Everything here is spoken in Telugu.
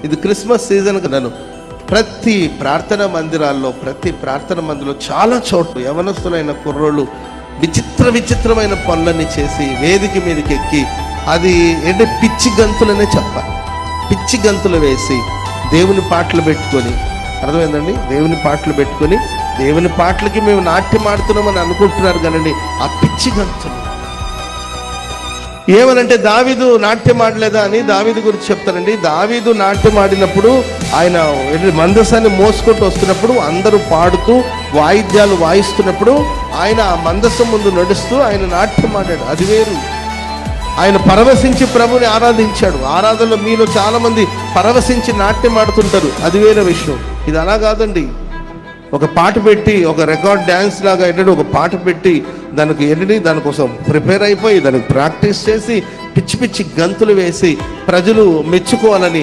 ఇది క్రిస్మస్ సీజన్ కదను. ప్రతి ప్రార్థన మందిరాల్లో చాలా చోట్ల యవనస్తులైన కుర్రోళ్ళు విచిత్రమైన పనులన్నీ చేసి వేదిక మీదకి ఎక్కి అది ఏంటంటే పిచ్చి గంతులనే చెప్పాలి. పిచ్చి గంతులు వేసి దేవుని పాటలు పెట్టుకొని, అర్థమైందండి, దేవుని పాటలు పెట్టుకొని దేవుని పాటలకి మేము నాట్యం ఆడుతున్నామని అనుకుంటున్నారు కానీ ఆ పిచ్చి గంతులు ఏమనంటే దావీదు నాట్యం ఆడలేదా అని దావీదు గురించి చెప్తానండి. దావీదు నాట్యం ఆడినప్పుడు ఆయన మందసాన్ని మోసుకుంటూ వస్తున్నప్పుడు అందరూ పాడుతూ వాయిద్యాలు వాయిస్తున్నప్పుడు ఆయన ఆ మందసం ముందు నడుస్తూ ఆయన నాట్యం ఆడాడు. అది వేరు. ఆయన పరవశించి ప్రభుని ఆరాధించాడు. ఆరాధనలో మీలో చాలా మంది పరవశించి నాట్యం ఆడుతుంటారు, అది వేరే విషయం. ఇది అలా కాదండి. ఒక పాట పెట్టి, ఒక రికార్డ్ డ్యాన్స్ లాగా ఏంటంటే ఒక పాట పెట్టి దానికి ఏంటంటే దానికోసం ప్రిపేర్ అయిపోయి దానికి ప్రాక్టీస్ చేసి పిచ్చి గంతులు వేసి ప్రజలు మెచ్చుకోవాలని